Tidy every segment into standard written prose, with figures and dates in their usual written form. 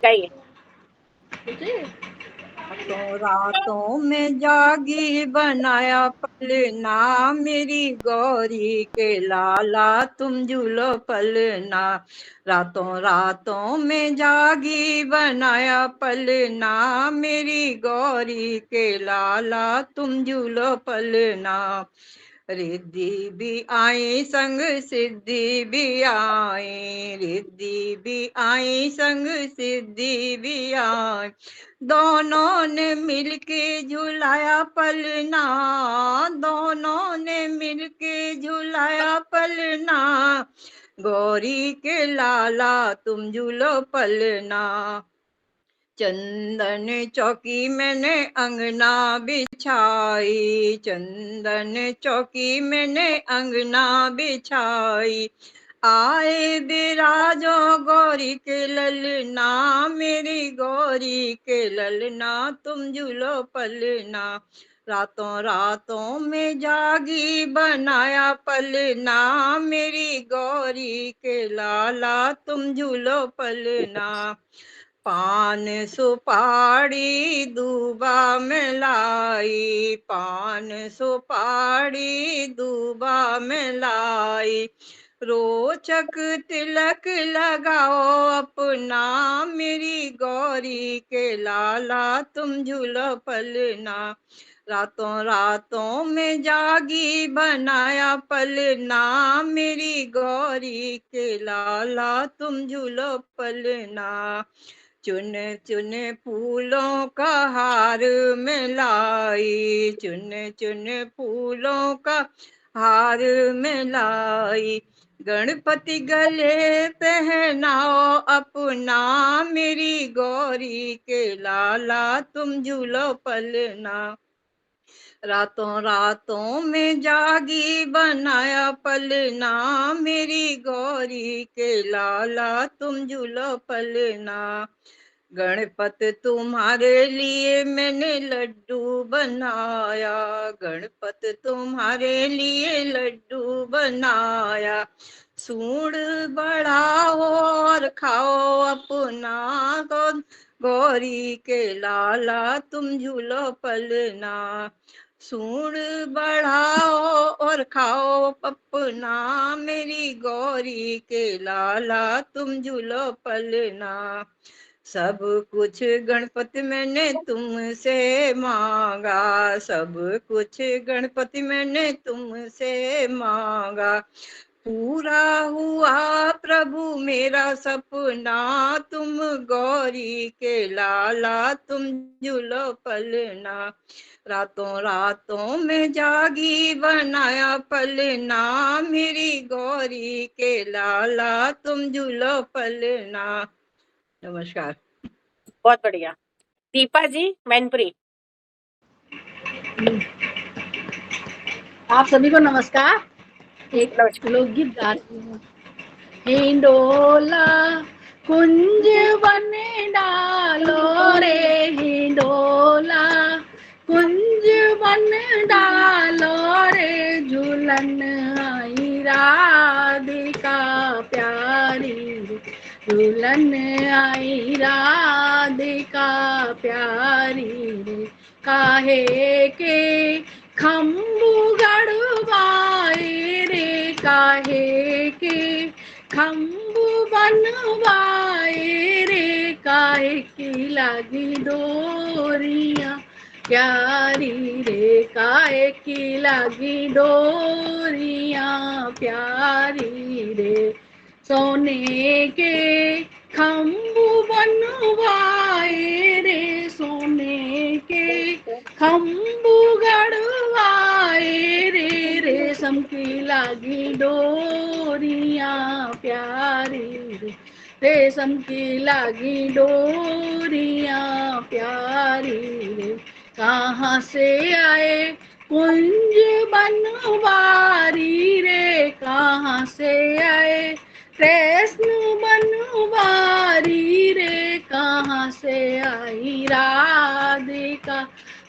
गाइए। रातों रातों में जागी बनाया पलना, मेरी गौरी के लाला तुम झूलो पलना। रातों रातों में जागी बनाया पलना, मेरी गौरी के लाला तुम झूलो पलना। रिद्धि भी आई संग सिद्धि भी आई, रिद्धि भी आई संग सिद्धि भी आई। दोनों ने मिलके झुलाया पलना, दोनों ने मिलके झुलाया पलना। गौरी के लाला तुम झूलो पलना। चंदन चौकी मैंने अंगना बिछाई, चंदन चौकी मैंने अंगना बिछाई। आए बिराजो गौरी के ललना, मेरी गौरी के ललना तुम झूलो पलना। रातों रातों में जागी बनाया पलना, मेरी गौरी के लाला तुम झूलो पलना। पान सुपारी दूबा में लाई, पान सुपारी दूबा में लाई। रोचक तिलक लगाओ अपना, मेरी गौरी के लाला तुम झूलो पलना। रातों रातों में जागी बनाया पलना, मेरी गौरी के लाला तुम झूलो पलना। चुन चुन फूलों का हार में लाई, चुन चुन फूलों का हार में लाई। गणपति गले पहनाओ अपना, मेरी गौरी के लाला तुम झूलो पलना। रातों रातों में जागी बनाया पलना, मेरी गौरी के लाला तुम झूलो पलना। गणपत तुम्हारे लिए मैंने लड्डू बनाया, गणपत तुम्हारे लिए लड्डू बनाया। सूंड बढ़ाओ और खाओ अपना, गौरी के लाला तुम झूलो पलना। सूंड बढ़ाओ और खाओ अपना, मेरी गौरी के लाला तुम झूलो पलना। सब कुछ गणपति मैंने तुमसे मांगा, सब कुछ गणपति मैंने तुमसे मांगा। पूरा हुआ प्रभु मेरा सपना, तुम गौरी के लाला तुम झूलो पलना। रातों रातों में जागी बनाया पलना, मेरी गौरी के लाला तुम झूलो पलना। नमस्कार। बहुत बढ़िया। दीपा जी, मैनपुरी। आप सभी को नमस्कार। एक लोकगीत गा रही हूँ। हिंडोला कुंज बन डालो रे, हिंडोला कुंज बन डालो रे। झूलन आई राधिका प्यारी, झूलन आई राधिका प्यारी रे। काहे के खम्बू गढ़वाए रे, काहे के खम्बू बनवाए रे। काहे की लगी डोरियां प्यारी रे, काहे की लगी डोरियां प्यारी रे। सोने के खम्बू बनवाए रे, सोने के खम्बू गढ़वाए रे। रेशम की लागी डोरियां प्यारी रे, रेशम की लागी डोरियां प्यारी रे। कहाँ से आए कुंज बनवारी रे, कहाँ से आए कृष्ण बनवारी रे। कहाँ से आई राधिका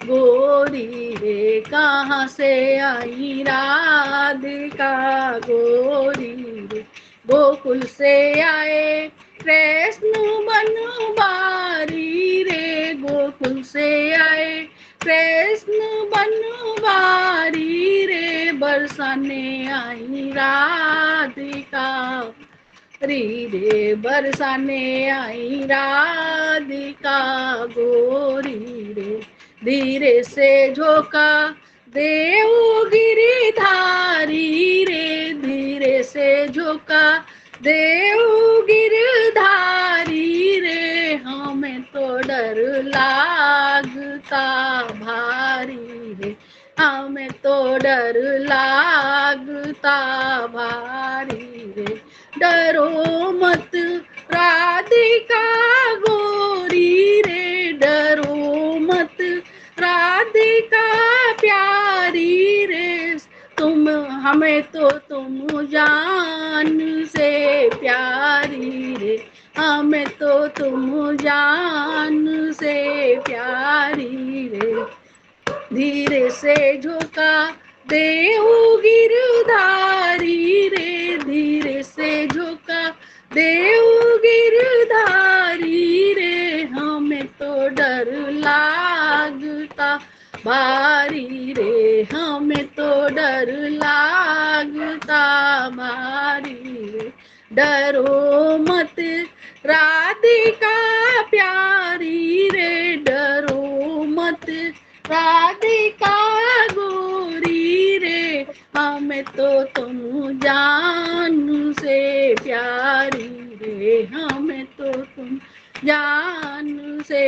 गोरी रे, कहाँ से आई राधिका गोरी रे। गोकुल से आए कृष्ण बनवारी गोकुल से आए कृष्ण बनवारी रे, बरसाने आई राधिका री रे, बरसाने आई राधिका गोरी रे। धीरे से झोंका देव गिरधारी रे, धीरे से झोंका देव गिरधारी रे, हमें तो डर लागता भारी रे, हमें तो डर लागता भारी रे। डरो मत राधिका गोरी रे, डरो मत राधिका प्यारी रे, तुम हमें तो तुम जान से प्यारी रे, हमें तो तुम जान से प्यारी रे। धीरे से झुका देव गिरधारी रे, धीरे से झुका देव गिरधारी रे, हमें तो डर लागता भारी रे, हमें तो डर लागता भारी रे। डरो मत राधिका प्यारी रे, डरो मत राधिका गोरी रे, हमें तो तुम जान से प्यारी रे, हमें तो तुम जान से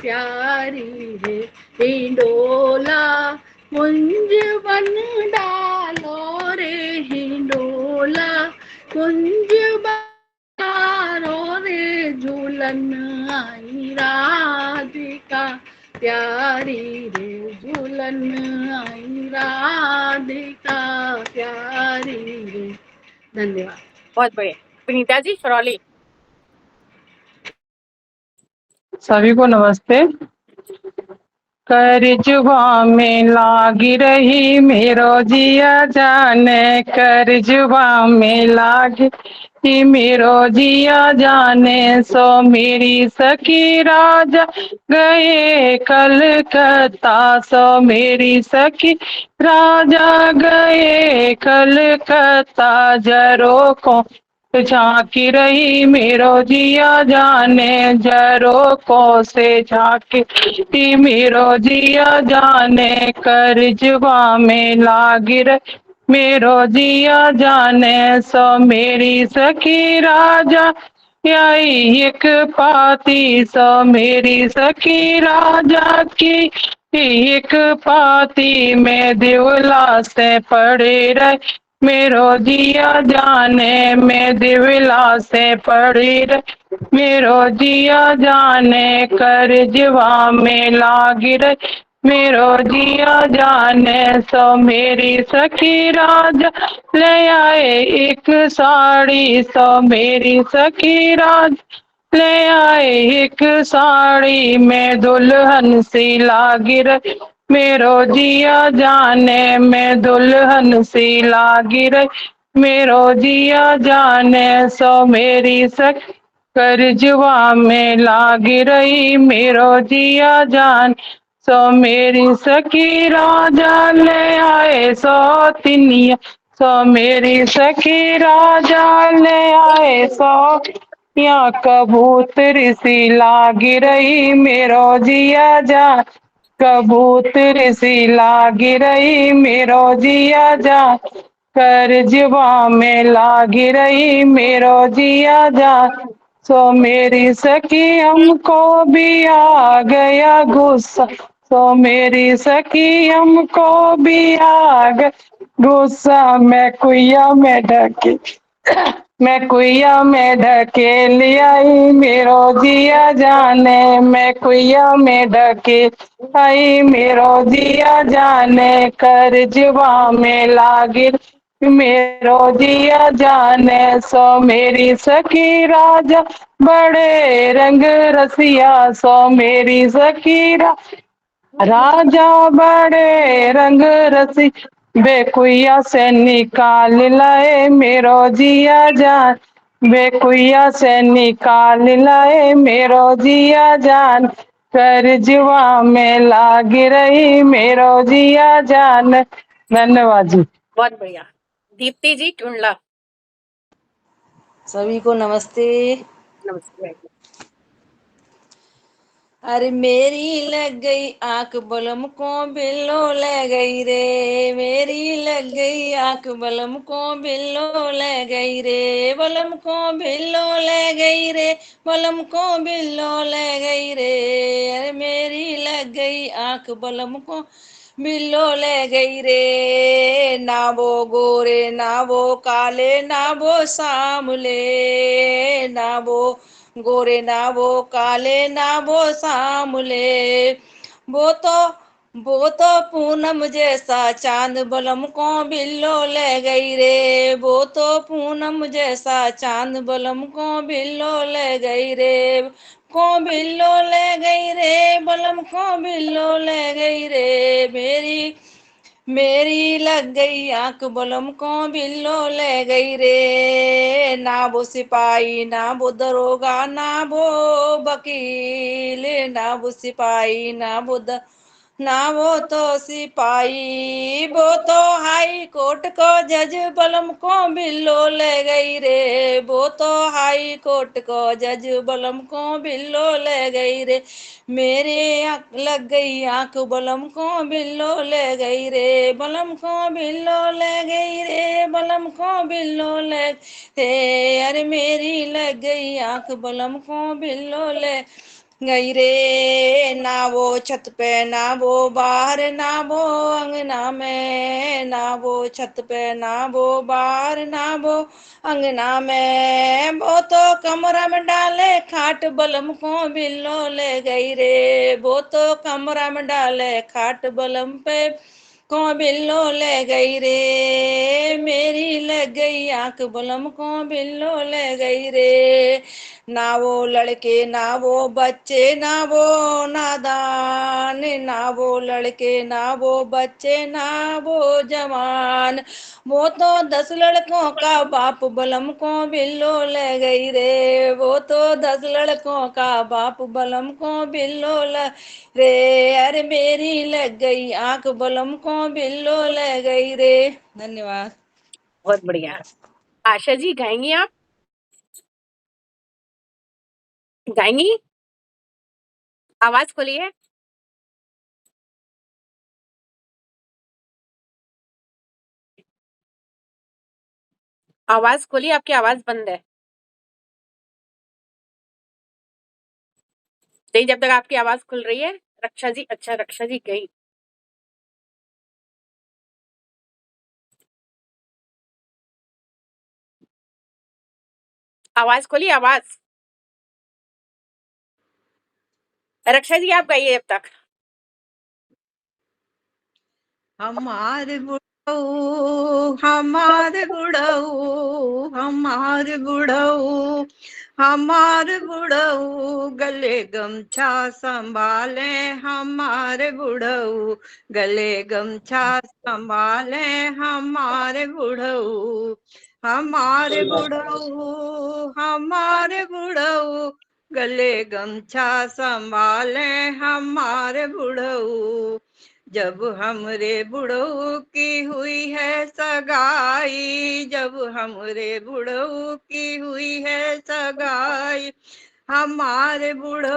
प्यारी रे। हिंडोला कुंज बन डालो रे, हिंडोला कुंज बनो रे, झूलन आई राधिका प्यारी रे, झूलन आई राधिका प्यारी रे। धन्यवाद। बहुत बढ़िया। विनीता जी फरौली। सभी को नमस्ते। कर जुबा में लागी रही मेरो जिया जाने, कर जुबा में लागी मेरो जिया जाने, सो मेरी सखी राजा गए कलकत्ता, सो मेरी सखी राजा गए कलकत्ता, जरो को झांकी रही मेरो जिया जाने, जरो को से झांकी मेरो जिया जाने, कर जुबा में लागी रही मेरो जिया जाने, सो मेरी सखी राजा यही एक पाती, सो मेरी सखी राजा की एक पाती में दिवला से पड़े रहे मेरो जिया जाने, में दिवला से पड़ी रहे मेरो जिया जाने, कर जुबा में लागी रही मेरो जिया जाने, सो मेरी सखी राजा ले आए एक साड़ी, सो मेरी सखी राजा ले आए एक साड़ी में दुल्हन सी लागी रही मेरो जिया जाने, में दुल्हन सी लागी रही मेरो जिया जाने, सो मेरी सखी कर जुबा में लागी रही मेरो जिया जान, सो मेरी सखी राजा ले आए सौतिनिया, सो मेरी सखी राजा ले आए सौ या कबूतर सी लागी रही मेरो जिया जान, कबूतर सी लागी रही मेरो जिया जान, कर जुबा में लागी रही मेरो जिया जान, सो मेरी सखी हमको भी आ गया गुस्सा, सो मेरी सखी हमको भी आ गया गुस्सा, मैं कुइया में ढकी मैं कुइया में ढकेल आई मेरो जिया जाने, मैं कुइया में ढकेल आई मेरो जिया जाने, कर जुबा में लागी मेरो जिया जाने, सो मेरी सखी राजा बड़े रंग रसिया, सो मेरी सखी राजा बड़े रंग रसी बेकुइया से निकाल लाए मेरो जिया जान, बेकुइया से निकाल लाए मेरो जिया जान, करजुआ में लाग रही मेरो जिया जान। धन्यवाद जी। बहुत बढ़िया। दीप्ति जी टुंडला। सभी को नमस्ते। नमस्ते। अरे मेरी लग गई आंख बलम को बिल्लो ले गई रे, मेरी लग गई आंख बलम को बिल्लो ले गई रे, बलम को बिल्लो ले गई रे, बलम को बिल्लो ले गई रे। अरे मेरी लग गई आंख बलम को बिल्लो ले गई रे, ना वो गोरे ना वो काले ना वो सामले, ना वो गोरे ना वो काले ना वो सामले, वो तो पूनम जैसा चांद बलम को बिल्लो ले गई रे, वो तो पूनम जैसा चांद बलम को बिल्लो ले गई रे, को बिल्लो ले गई रे, बलम को बिल्लो ले गई रे। मेरी लग गई आंख बलम को बिल्लो ले गई रे, ना वो सिपाही ना वो दरोगा ना वो वकील, ना वो सिपाही ना वो तो सिपाही, वो तो हाई कोर्ट को जज बलम को बिल्लो ले गई रे, वो तो हाई कोर्ट को जज बलम को बिल्लो ले गई रे। मेरे लग गई आंख बलम को बिल्लो ले गई रे, बलम को बिल्लो ले गई रे, बलम को बिल्लो ले रे। अरे मेरी लग गई आंख बलम को बिल्लो ले गई रे, ना वो छत पे ना वो बाहर ना वो अंगना में, ना वो छत पे ना वो बाहर ना वो अंगना में, वो तो कमरा में डाले खाट बलम को बिल्लो ले गई रे, वो तो कमरा में डाले खाट बलम पे को बिल्लो ले गई रे। मेरी लग गई आंख बलम को बिल्लो ले गई रे, ना वो लड़के ना वो बच्चे ना वो नादान, ना वो लड़के ना वो बच्चे ना वो जवान, वो तो 10 लड़कों का बाप बलम को बिल्लो ले गई रे, वो तो 10 लड़कों का बाप बलम को बिल्लो ले रे। अरे मेरी लग गई आंख बलम को बिल्लो ले गई रे। धन्यवाद। बहुत बढ़िया। आशा जी गाएंगी आप? गाएंगी? आवाज खोलिए। आवाज खोलिए, आपकी आवाज बंद है। नहीं, जब तक आपकी आवाज खुल रही है। रक्षा जी, अच्छा रक्षा जी गई। आवाज खोलिए, आवाज। रक्षा जी आप गाइए जब तक। हमार बुढ़ऊ हमार बुढ़ऊ हमार बुढ़ऊ हमार बुढ़ऊ गले गमछा संभाले, हमार बुढ़ऊ गले गमछा संभाले, हमार बुढ़ऊ हमार बुढ़ऊ हमार बुढ़ऊ गले गमछा संभाले, हमार बुढ़ऊ। जब हमरे बुढ़ऊ की हुई है सगाई, जब हमरे बुढ़ऊ की हुई है सगाई, हमारे बुढ़ऊ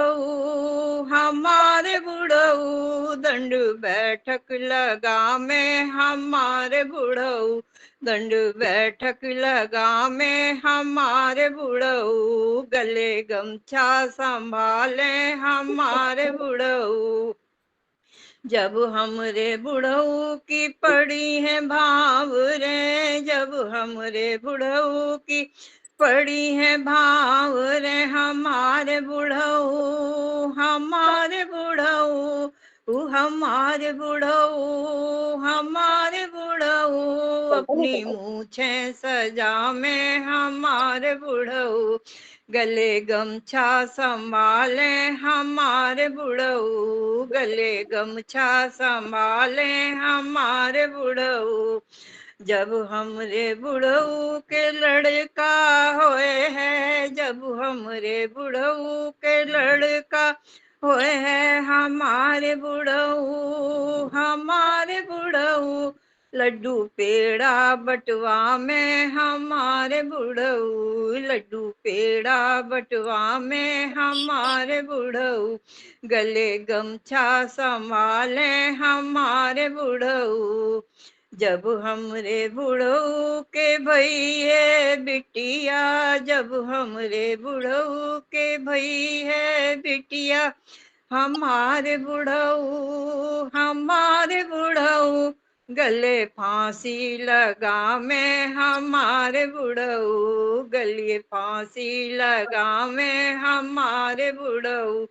दंड बैठक लगा में, हमारे बुढ़ऊ दंड बैठक लगा में, हमारे बुढ़ऊ गले गमछा संभाले, हमारे बुढ़ऊ। जब हमरे बुढ़ऊ की पड़ी है भाव रे, जब हमरे बुढ़ऊ की पड़ी है भाव रे, हमारे बुढ़ऊ हमारे बुढ़ऊ हमारे बुढ़ऊ हमारे बुढ़ऊ अपनी मूछे सजा में, हमारे बुढ़ऊ गले गमछा संभाले, हमारे बुढ़ऊ गले गमछा संभाले, हमारे बुढ़ऊ। जब हमरे बुढ़ऊ के लड़का होए है, जब हमरे बुढ़ऊ के लड़का होए है हमारे बुढ़ऊ, हमारे बुढ़ऊ, लड्डू पेड़ा बटवा में हमारे बुढ़ऊ, लड्डू पेड़ा बटवा में हमारे बुढ़ऊ, गले गमछा संभाले हमारे बुढ़ऊ, जब हमरे बुढ़ऊ के भैये बिटिया, जब हमरे बुढ़ऊ के भैये बिटिया, हमारे बुढ़ऊ, हमारे बुढ़ऊ, गले फांसी लगा में हमारे बुढ़ऊ, गले फांसी लगा में हमारे बुढ़ऊ,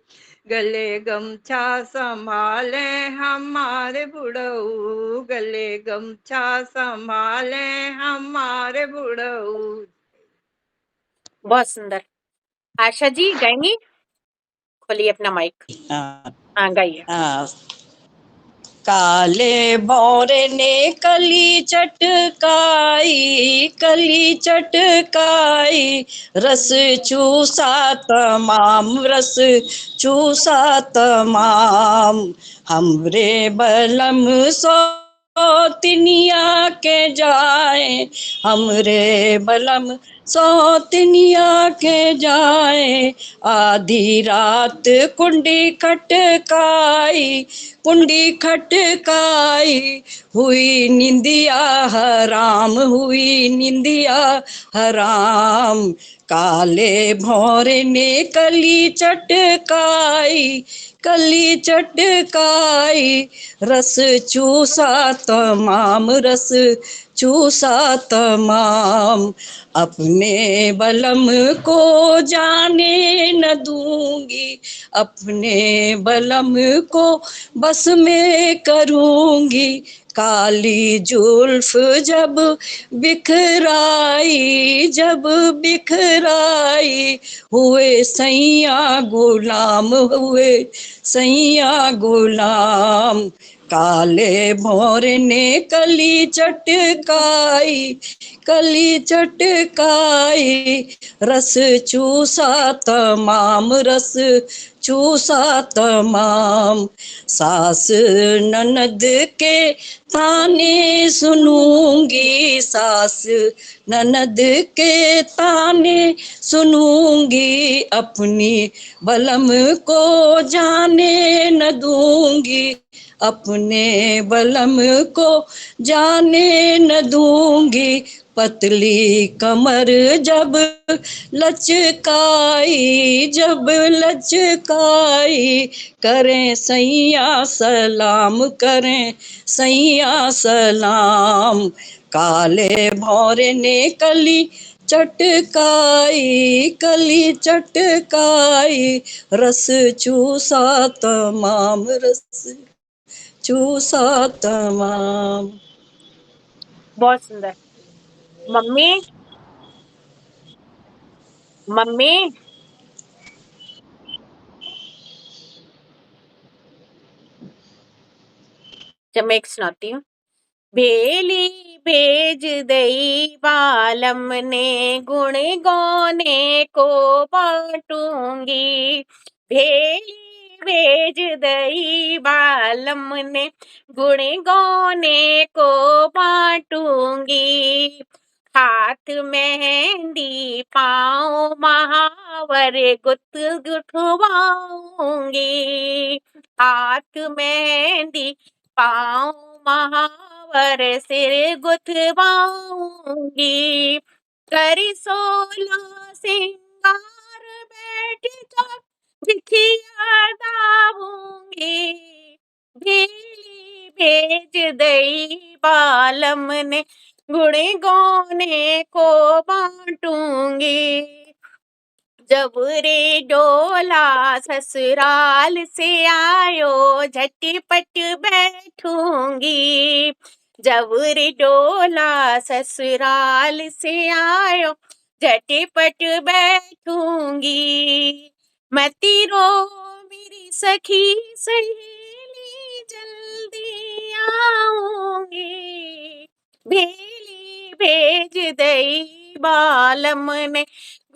गले गमछा संभाले हमारे बुढ़ऊ, गले गमछा संभाले हमारे बुढ़ऊ। बहुत सुंदर। आशा जी गाएंगी? खोलिए अपना माइक। हाँ गाइए। काले भौरे ने कली चटकाई, कली चटकाई, रस चूसा तमाम, रस चूसा तमाम, हमरे बलम सौतिनिया के जाए, हमरे बलम सौतिनिया के जाए, आधी रात कुंडी खटकाई, कुंडी खटकाई, हुई निंदिया हराम, हुई निंदिया हराम, काले भौरे ने कली चटकाई, कली चटकाई, रस चूसा तमाम, रस चूसा तमाम, अपने बलम को जाने न दूंगी, अपने बलम को बस में करूंगी, काली जुल्फ जब बिखराई, जब बिखराई, हुए सैया गुलाम, हुए सैया गुलाम, काले भौरे ने कली चटकाई, कली चटकाई, रस चूसा तमाम, रस चूसा तमाम, सास ननद के ताने सुनूंगी, सास ननद के ताने सुनूंगी, अपनी बलम को जाने न दूंगी, अपने बलम को जाने न दूंगी, पतली कमर जब लचकाई, जब लचकाई, करें सैया सलाम, करें सैया सलाम, काले भौरे ने कली चटकाई, कली चटकाई, रस चूसा तमाम, रस चूसा तमाम। बहुत सुंदर। मम्मी, मम्मी जब मैं एक सुनाती हूँ। बेली भेज दई बालम ने, गुण गौने को बांटूंगी, भेली भेज दई बालम ने, गुण गौने को बांटूंगी, हाथ मेहंदी पाँव महावर गुथ गुथवाऊंगी, हाथ मेहंदी पाँव महावर सिर गुथवाऊंगी, कर 16 सिंगार बैठ कर बिखिया दाऊंगी, भेली भेज दई बालम ने, गुण गौने को बांटूंगी, जब रे डोला ससुराल से आयो झटपट बैठूंगी, जब रे डोला ससुराल से आयो झटपट बैठूंगी, मती रो मेरी सखी सहेली जल्दी आऊंगी, भेली भेज दई बालम ने,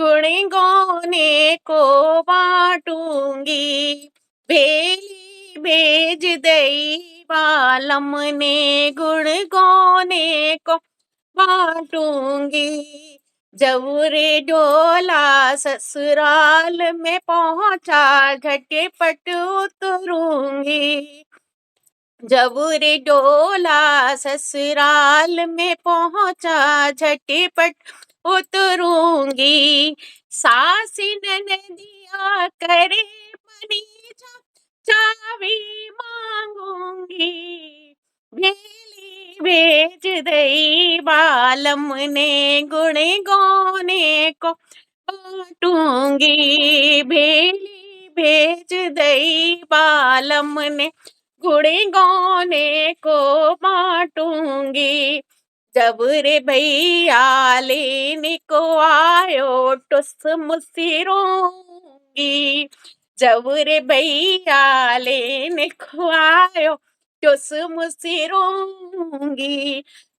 गुण गौने को बांटूंगी, बेली भेज दई बालम ने गुण गाने को बांटूंगी। जब रे डोला ससुराल में पहुंचा झटपट उतरूंगी। जब रे डोला ससुराल में पहुंचा झटपट उतरूंगी। सासी ननदिया करे मनी चावी मांगूंगी। बेली भेज दई बालम ने गुण गाने को बांटूंगी। बेली भेज दई बालम ने गुण गाने को बांटूंगी। जब रे भैया लेने को आयो टुस मुसिरूंगी। जब रे भैया लेने को आयो टुस मुसिरूंगी।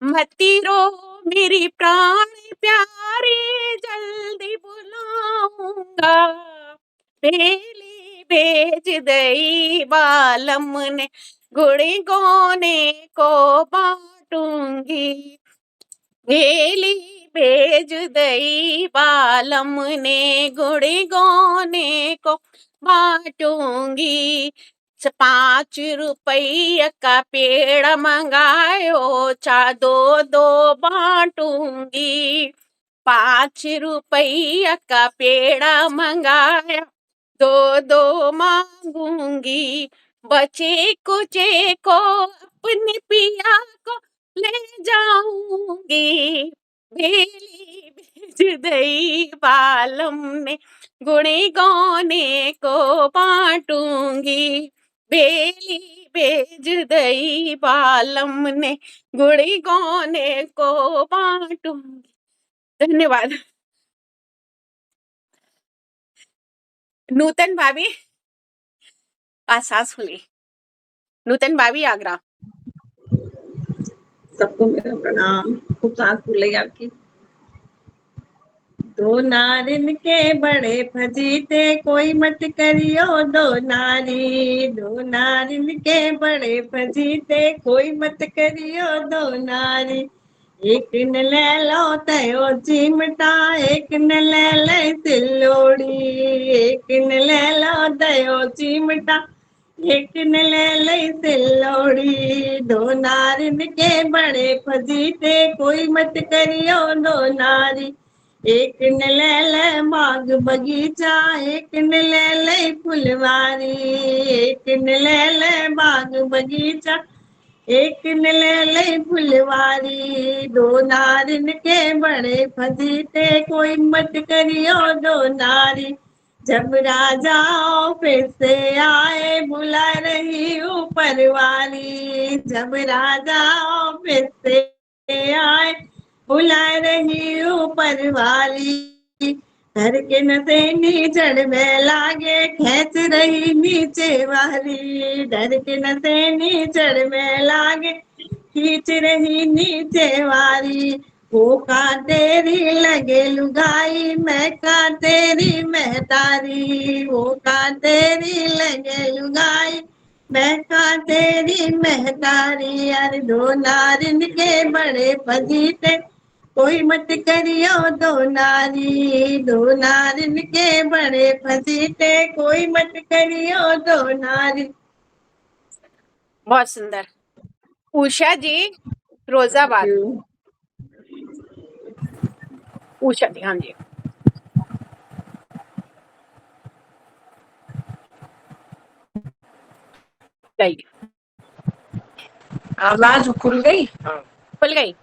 मती रो मेरी प्राण प्यारी जल्दी बुलाऊंगा। बेली भेज दई बालम ने गुण गाने को बांटूंगी। बेली भेज दई बालम ने गुण गाने को बांटूंगी। 5 रुपया का पेड़ मंगायो चा दो बांटूंगी। 5 रुपया का पेड़ा मंगाया दो मांगूंगी। बचे कुचे को अपने पिया को ले जाऊंगी। बेली भेज दई बालम ने गुण गाने को बांटूंगी। बेली भेज दई बालम ने गुण गाने को बांटूंगी। धन्यवाद। नूतन भाभी पास हुई। नूतन भाभी आगरा। सबको मेरा प्रणाम। खूब सांस फूल रही आपकी। दो नारिन के बड़े फजीते कोई मत करियो दो नारी। दो नारिन के बड़े फजीते कोई मत करियो दो नारी। एक न ले लो तयो चिमटा एक न ले ले सिलोड़ी। एक न ले लो तयो चिमटा एक न ले ले सिलोड़ी। दो नारिन के बड़े फजीते कोई मत करियो दो नारी। एक न ले ले बाग बगीचा एक न ले ले फुलवारी। एक न ले ले बाग बगीचा एक न ले ले फुलवारी। दो नारिन के बड़े फजीते कोई मत करियो दो नारी। जब राजा ऑफिस से आए बुला रही ऊपर वाली। जब राजा ऑफिस से आए बुला रही ऊपर वाली। घर के नसेनी चढ़ में लागे खेच रही नीचे वाली। डर के नसेनी चढ़ में लागे खींच रही नीचे वाली। वो का तेरी लगे लुगाई मैं का तेरी महतारी। वो का तेरी लगे लुगाई मैं का तेरी महतारी। यार दो नारिन के बड़े फजीते कोई मत करियो दो नारी। दो नारिन के बड़े फजीते कोई मत करियो दो नारी। बहुत सुंदर। उषा जी रोजाबाद। उषा जी हाँ जी। आवाज खुल गई। खुल गई।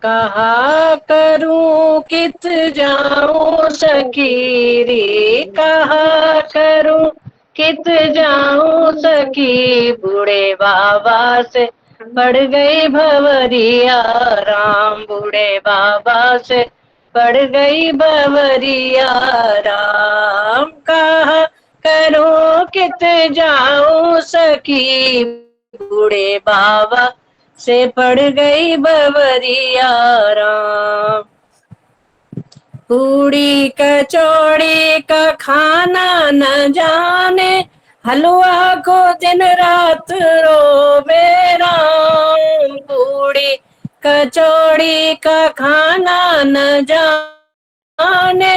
कहा करूं कित जाऊं सखी रे। कहा करूं कित जाऊं सखी। बूढ़े बाबा से पड़ गई भवरिया राम। बूढ़े बाबा से पड़ गई भवरिया राम। कहा करूं कित जाऊं सखी। बूढ़े बाबा से पड़ गई बवरिया राम। पूड़ी कचौड़ी का खाना न जाने, हलवा को दिन रात रोवे राम। पूड़ी कचौड़ी का खाना न जाने,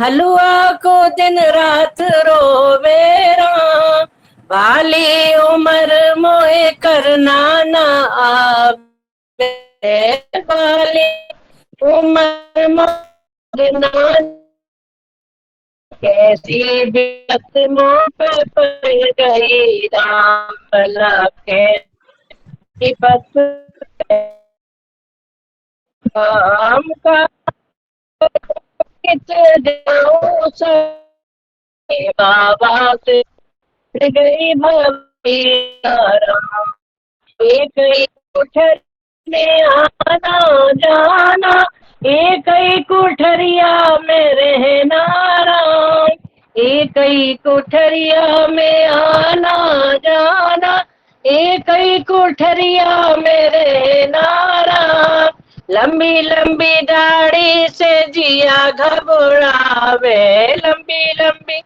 हलवा को दिन रात रोवे राम। बाली उम्र मोए करना न आवे, बाली उम्र मोए करना, कैसी बिपत मुँह पे पड़ गई राम। भला कैसी विपत राम का कित जाऊं सके बाबा से पड़ गई भैया राम। एक ही कोठर में आना जाना, एक ही कोठरिया में रहना राम। एक ही कोठरिया में आना जाना, एक ही कोठरिया में रहना राम। लंबी लंबी दाढ़ी से जिया घबरावे, लंबी लंबी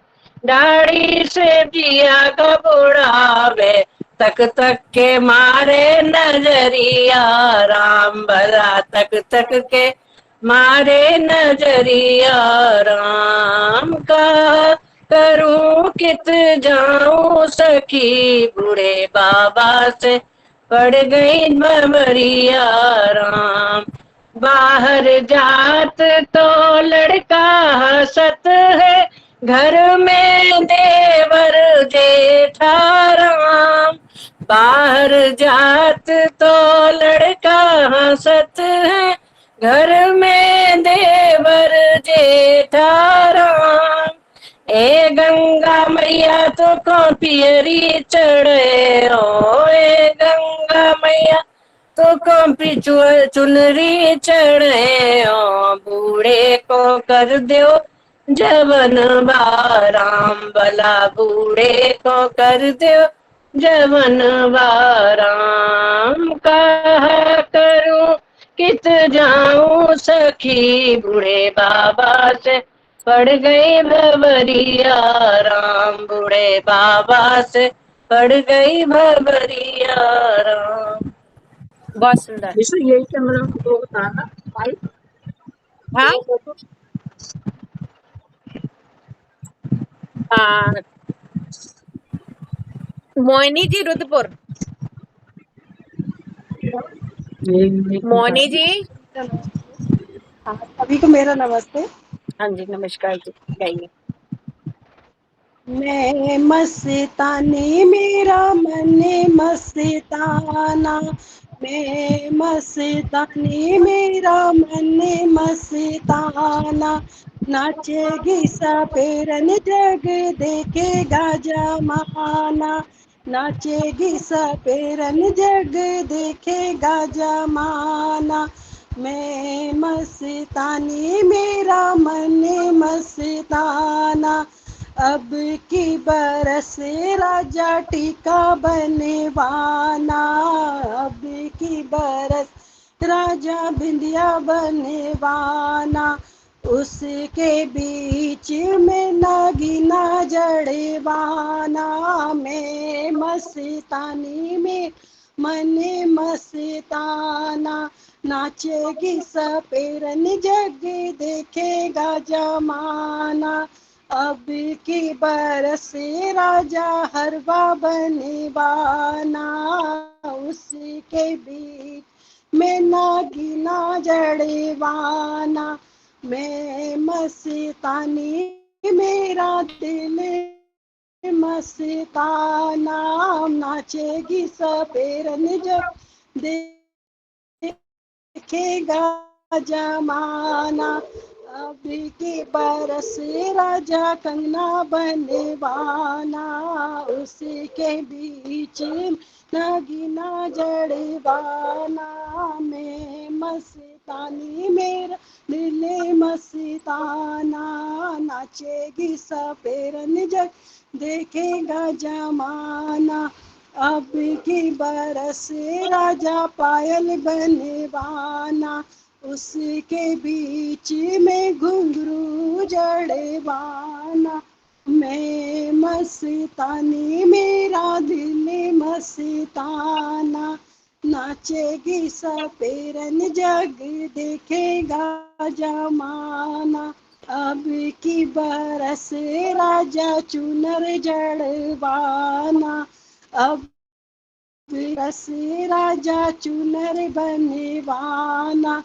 दाढ़ी से जिया घबरावे। तक तक के मारे नजरिया राम। भला तक तक के मारे नजरिया राम। का करूं कित जाऊं सखी, बूढ़े बाबा से पड़ गई ममरिया राम। बाहर जात तो लड़का हंसत है, घर में देवर जेठा राम। बाहर जात तो लड़का हंसत है, घर में देवर जेठा राम। ए गंगा मैया तो को पियरी चढ़े हो, ए गंगा मैया तो को चुनरी चढ़े हो। बूढ़े को कर दो जवन बाराम, भला बूढ़े को कर दो जवन बाराम। कहा करूं कित जाऊं सखी, बूढ़े बाबा से पड़ गई भवरिया राम। बूढ़े बाबा से पड़ गई भवरिया राम। बहुत सुंदर। यही क्या मतलब वो बताना भाई। हाँ हाँ, मोहिनी जी रुद्रपुर। मोहिनी जी। हाँ, सभी को मेरा नमस्ते। हाँ जी नमस्कार जी, गाइए। मैं मस्तानी मेरा मन मस्ताना, मैं मस्तानी मेरा मन मस्ताना। नाचेगी सपेरन जग देखेगा जमाना, नाचेगी सपेरन जग देखेगा जमाना। मैं मस्तानी मेरा मन मस्ताना, अब की बरस राजा टीका बनवाना, अब की बरस राजा बिंदिया बनवाना। उसके बीच में नागिना जड़वाना, मैं मस्तानी में मन मस्ताना। नाचेगी सपेरन जग देखेगा जमाना, अब की बरस राजा हरवा बनवाना। उसके बीच में नागिना जड़वाना, मैं मस्तानी मेरा दिल मस्ताना। नाचेगी सपेरन जब देखेगा जमाना, अब की बरस राजा कंगना बनवाना। उसके बीच नगीना जड़वाना, मैं मस्तानी मेरा दिल मस्ताना। नाचेगी सपेरन जग देखेगा जमाना, अब की बरस राजा पायल बनवाना। उसके बीच में घुंघरू जड़वाना, मैं मस्तानी मेरा दिल मस्ताना, नाचेगी सपेरन जग देखेगा जमाना, अब की बरस राजा चुनर जड़वाना, अब बरस राजा चुनर बनवाना,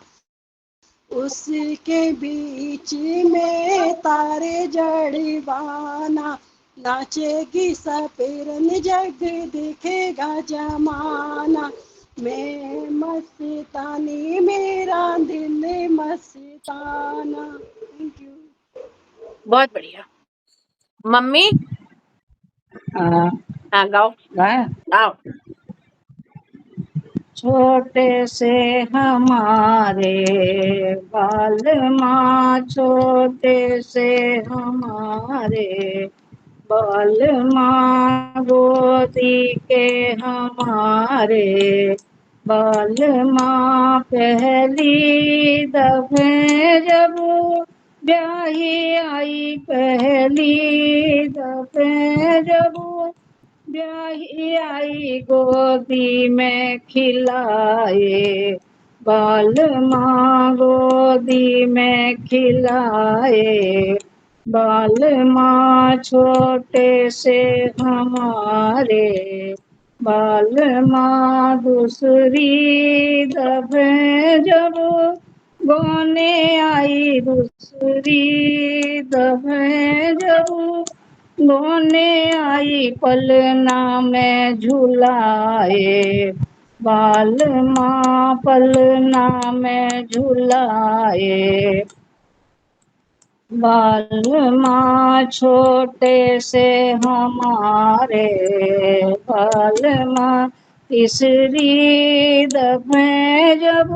उसके बीच में तारे जड़वाना, नाचेगी सपेरन जग देखेगा जमाना, मैं मस्तानी मेरा दिल मस्ताना। Thank you. बहुत बढ़िया। मम्मी हाँ, हाँ गाओ गाएं? गाओ। छोटे से हमारे बाल माँ, छोटे से हमारे बाल माँ, गोदी के हमारे बाल माँ, पहली दफे जब ब्याही आई, पहली दफे जब ब्याही आई, गोदी में खिलाए बाल माँ, गोदी में खिलाए बाल माँ, छोटे से हमारे बाल माँ, दूसरी दफे जब गोने आई, दूसरी दफे जब गोने आई, पलना में झुलाए बाल माँ, पलना में झुलाए बाल माँ, छोटे से हमारे बाल माँ, तीसरी दफे जब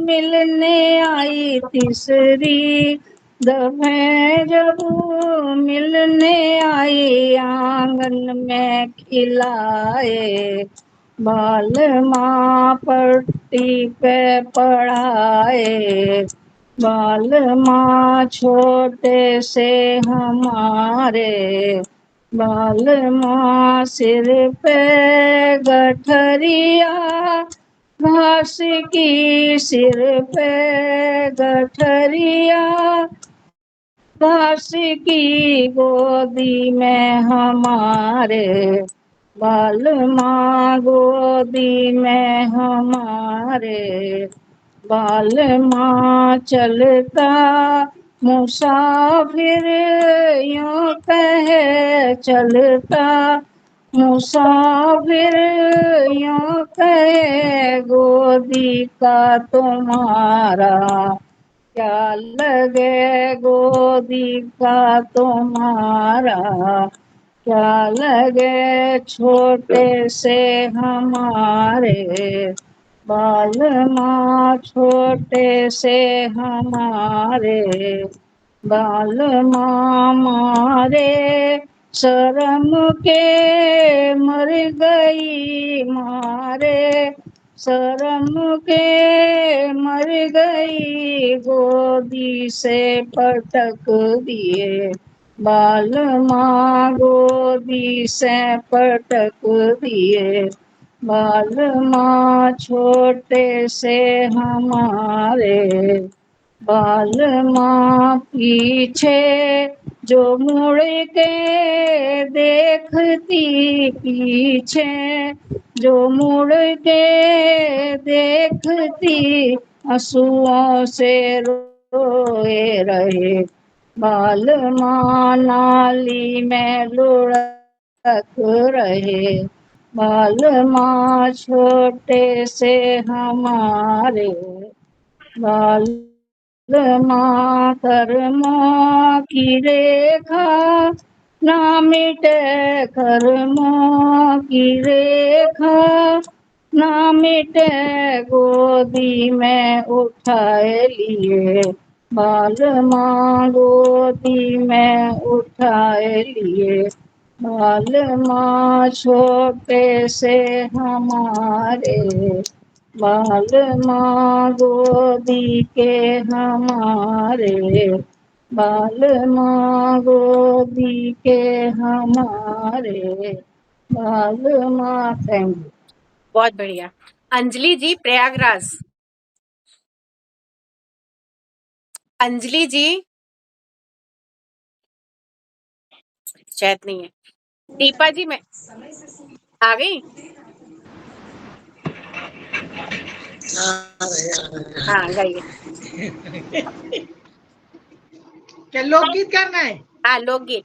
मिलने आई, तीसरी दफे जब मिलने आई, आंगन में खिलाए बाल माँ, पट्टी पे पढ़ाए बाल माँ, छोटे से हमारे बाल माँ, सिर पे गठरिया घास की, सिर पे गठरिया घास की, गोदी में हमारे बाल माँ, गोदी में हमारे बाल माँ, चलता मुसाफिर यूं कहे, चलता मुसाफिर यूं कहे, गोदी का तुम्हारा क्या लगे, गोदी का तुम्हारा क्या लगे, छोटे से हमारे बाल माँ, छोटे से हमारे बाल माँ, मारे शर्म के मर गई, मारे शर्म के मर गई, गोदी से पटक दिए बाल माँ, गोदी से पटक दिए बाल माँ, छोटे से हमारे बाल माँ, पीछे जो मुड़ के देखती, पीछे जो मुड़ के देखती, आंसुओं से रोए रहे बाल माँ, नाली में लुढ़क रहे बाल माँ, छोटे से हमारे बाल माँ, कर्मों की रेखा ना मिटे, कर्मों की रेखा ना मिटे, गोदी में उठाए लिए बाल माँ, गोदी में उठाए लिए बाल माँ, छोटे से हमारे बाल माँ गोदी के हमारे, बाल माँ गोदी के हमारे, बाल माँ। Thank you. बहुत बढ़िया। अंजलि जी प्रयागराज। अंजलि जी शायद नहीं है। दीपा जी मैं आ गई। हाँ गाइए। क्या लोकगीत करना है? हाँ लोकगीत।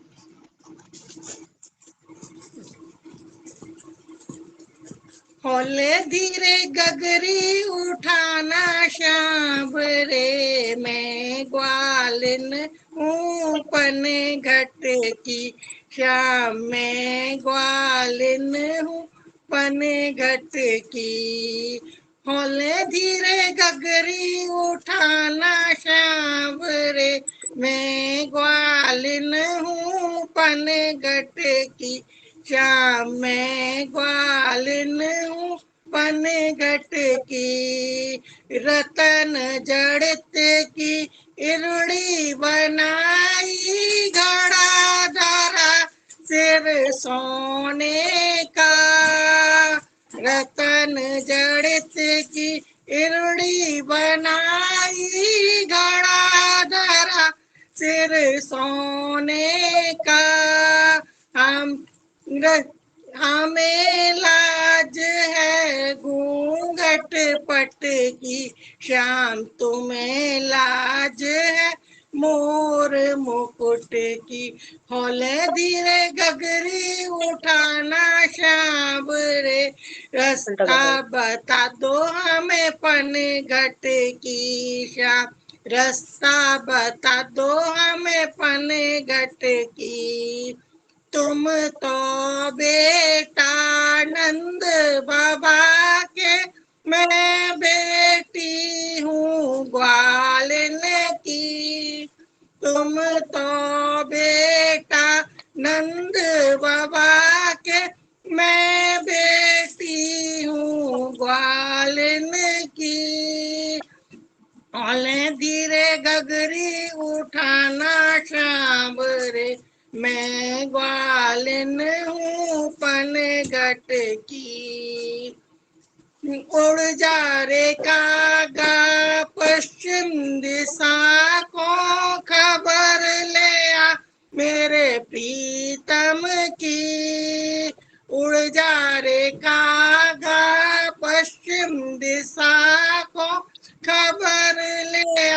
होले धीरे गगरी उठाना श्याम रे, मैं ग्वालिन हूँ पन घट की श्याम, मैं ग्वालिन हूँ पन घट की। होले धीरे गगरी उठाना श्याम रे, मैं ग्वालिन हूँ पन घट की श्याम, मैं ग्वालिन हूँ पन घट की। रतन जड़त की इरुड़ी बनाई, घड़ा धरा सिर सोने का। रतन जड़त की इरुड़ी बनाई, घड़ा धरा सिर सोने का। हम हमें लाज है घूंघट पट की श्याम, तुम्हें लाज है मोर मुकुट की। होले धीरे गगरी उठाना श्याम रे, रास्ता बता दो हमें पन घट की श्याम, रास्ता बता दो हमें पन घट की। तुम तो बेटा नंद बाबा के, मैं बेटी हूँ ग्वालिन की। तुम तो बेटा नंद बाबा के, मैं बेटी हूँ ग्वालिन की। ओले धीरे गगरी उठाना श्याम रे, मैं ग्वालिन हूँ पन घट की। उड़ जा रे कागा पश्चिम दिशा को, खबर ले आ मेरे प्रीतम की। उड़ जा रे कागा पश्चिम दिशा को, खबर ले आ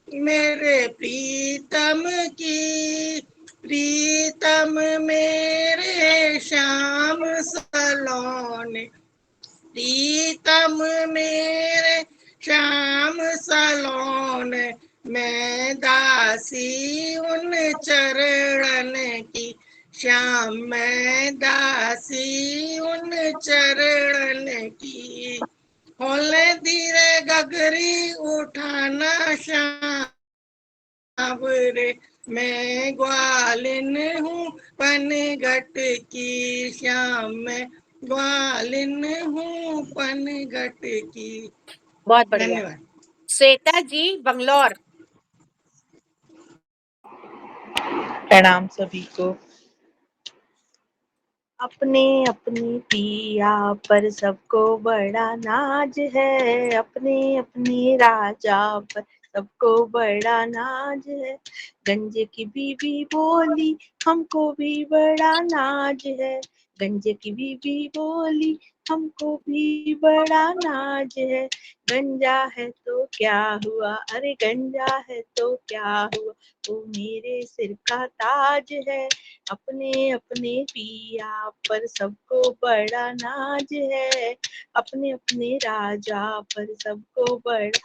मेरे प्रीतम की। प्रीतम मेरे श्याम सलोने, प्रीतम मेरे श्याम सलोने, मैं दासी उन चरणन की श्याम, मैं दासी उन चरणन की। होले धीरे गगरी उठाना श्याम रे, मैं ग्वालिन हूँ पन घट की श्याम, मैं ग्वालिन हूँ पन घट की। बहुत बढ़िया। धन्यवाद। श्वेता जी बंगलौर। प्रणाम सभी को। अपने अपने पिया पर सबको बड़ा नाज है, अपने अपने राजा पर सबको बड़ा नाज है। गंजे की बीवी बोली हमको भी बड़ा नाज है, गंजे की बीवी बोली हमको भी बड़ा नाज है। गंजा है तो क्या हुआ, अरे गंजा है तो क्या हुआ, वो मेरे सिर का ताज है। अपने अपने पिया पर सबको बड़ा नाज है, अपने अपने राजा पर सबको बड़ा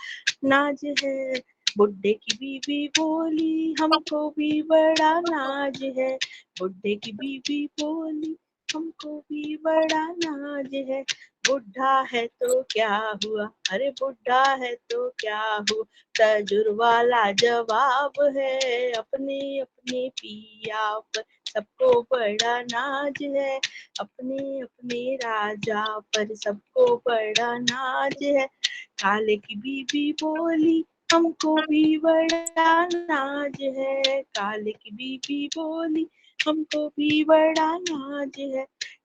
नाज है। बुड्ढे की बीवी बोली हमको भी बड़ा नाज है, बुड्ढे की बीवी बोली हमको भी बड़ा नाज है। बुढ़ा है तो क्या हुआ, अरे बुढ़ा है तो क्या हुआ, तजुर्बा लाजवाब है, अपनी अपनी पिया पर सबको बड़ा नाज है, अपनी अपनी राजा पर सबको बड़ा नाज है। काले की बीबी बोली हमको भी बड़ा नाज है, काले की बीबी बोली हमको भी बड़ा नाज है,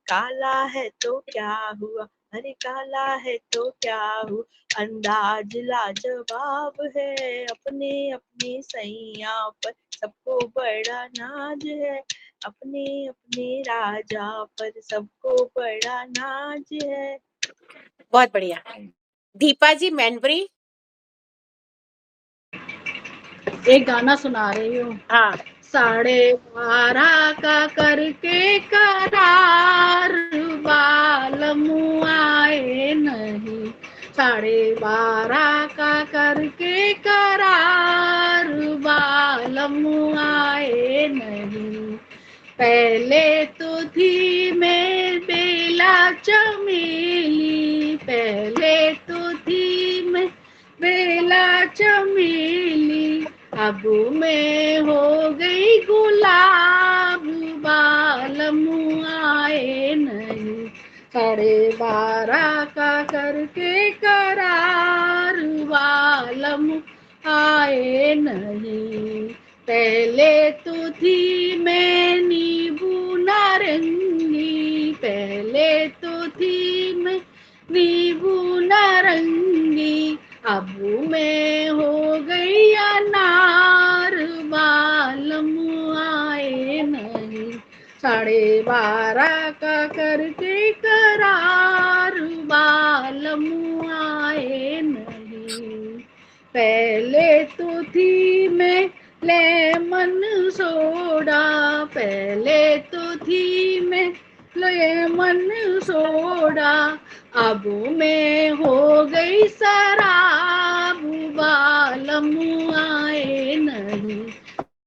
काला है तो क्या हुआ, अरे काला है तो क्या हुआ, अंदाज लाजवाब है, अपने अपने सैया पर सबको बड़ा नाज है, अपने अपने राजा पर सबको बड़ा नाज है। बहुत बढ़िया। दीपा जी मैनवरी। एक गाना सुना रही हूँ। हाँ 12:30 का करके करार, बालमु आए नहीं, 12:30 का करके करार, बालमु आए नहीं, पहले तो थी मैं बेला चमेली, पहले तो थी मैं बेला चमेली, अब मैं हो गई गुलाब, बालमु आए नहीं, 12:30 का करके करार, बालमु आए नहीं, पहले तो थी मैं नींबू नारंगी, पहले तो थी मैं नींबू नारंगी, अब मैं हो गई अनार, बालमु आए नहीं, 12:30 का करके करार, बालमु आए नहीं, पहले तो थी मैं लेमन सोडा, पहले तो थी मैं लेमन सोडा, अब मैं हो गई शराब, बालमु आए नहीं,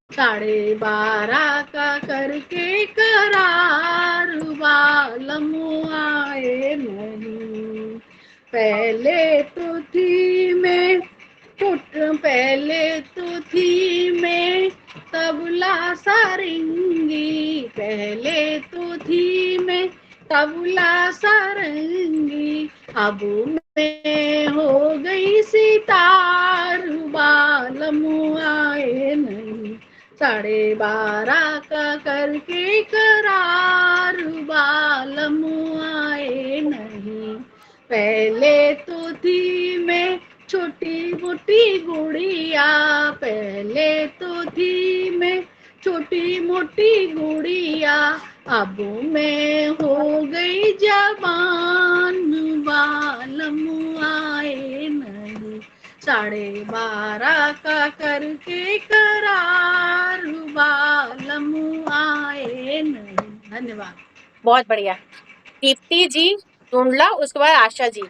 12:30 का करके करार, बालमु आए नहीं, पहले तो थी मैं पहले तो थी मैं तबला सारंगी, पहले तो थी मैं तबला सारंगी, अब मैं हो गई सितार, बालमु आए नहीं, 12:30 का करके करार, बालमु आए नहीं, पहले तो थी मैं छोटी मोटी गुड़िया, पहले तो थी मैं छोटी मोटी गुड़िया, अब मैं हो गई जवान, बालमु आए नहीं, 12:30 का करके करार, बालमु आए नहीं। धन्यवाद। बहुत बढ़िया। दीप्ति जी ढूंढला, उसके बाद आशा जी।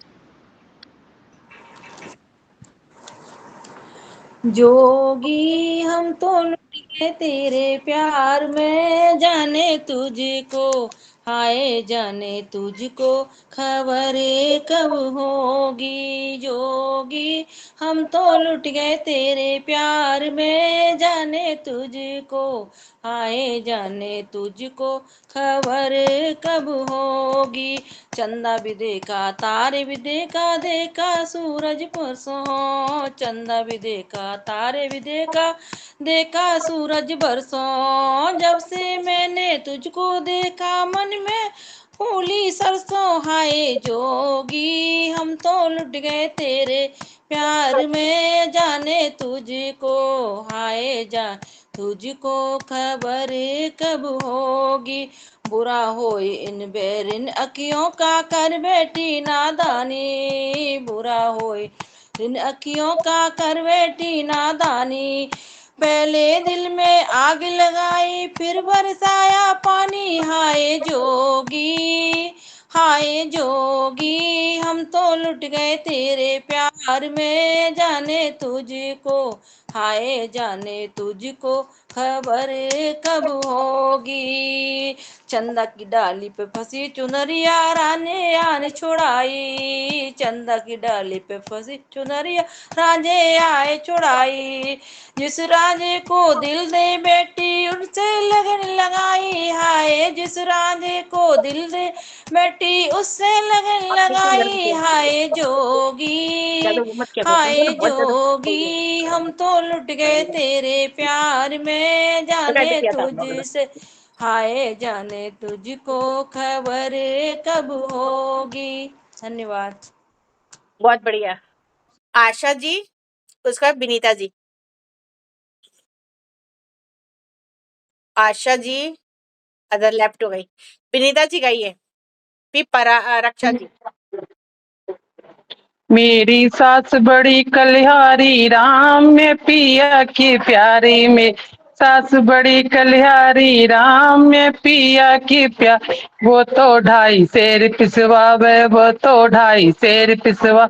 जोगी हम तो लुट गए तेरे प्यार में, जाने तुझको हाय जाने तुझको खबर कब होगी, जोगी हम तो लुट गए तेरे प्यार में, जाने तुझको हाय जाने तुझको खबर कब होगी, चंदा भी देखा तारे भी देखा, देखा सूरज परसों, चंदा भी देखा तारे भी देखा, देखा सूरज बरसों, जब से मैंने तुझको देखा मन में फूली सरसों, हाय जोगी हम तो लुट गए तेरे प्यार में, जाने तुझको हाय जा तुझको खबर कब होगी, बुरा होए इन बैरिन अखियों का कर बैठी नादानी, बुरा होए इन अखियों का कर बैठी नादानी, पहले दिल में आग लगाई फिर बरसाया पानी, हाय जोगी हाय जोगी हम तो लुट गए तेरे प्यार में, जाने तुझको हाय जाने तुझको खबर कब होगी। चंदा की डाली पे फंसी चुनरिया राने आने छुड़ाई, चंदा की डाली पे फंसी चुनरिया राजे आए छुड़ाई। जिस राजे को दिल दे बेटी उनसे लगन लगाई, हाय जिस राजे को दिल दे बेटी उससे लगन लगाई। हाय जोगी हाय जोगी हम तो लुट गए तेरे प्यार में, जाने तुझसे हाय जाने तुझको खबर कब होगी। धन्यवाद। बहुत बढ़िया। आशा जी, उसका बाद विनीता जी। आशा जी अदर लेफ्ट हो गई। विनीता जी गाइए, फिर रक्षा जी। मेरी सास बड़ी कलिहारी राम में पिया की प्यारी में, सास बड़ी कलिहारी राम में पिया की प्यार। वो तो 2.5 सेर पिसवावे, वो तो 2.5 सेर पिसवा,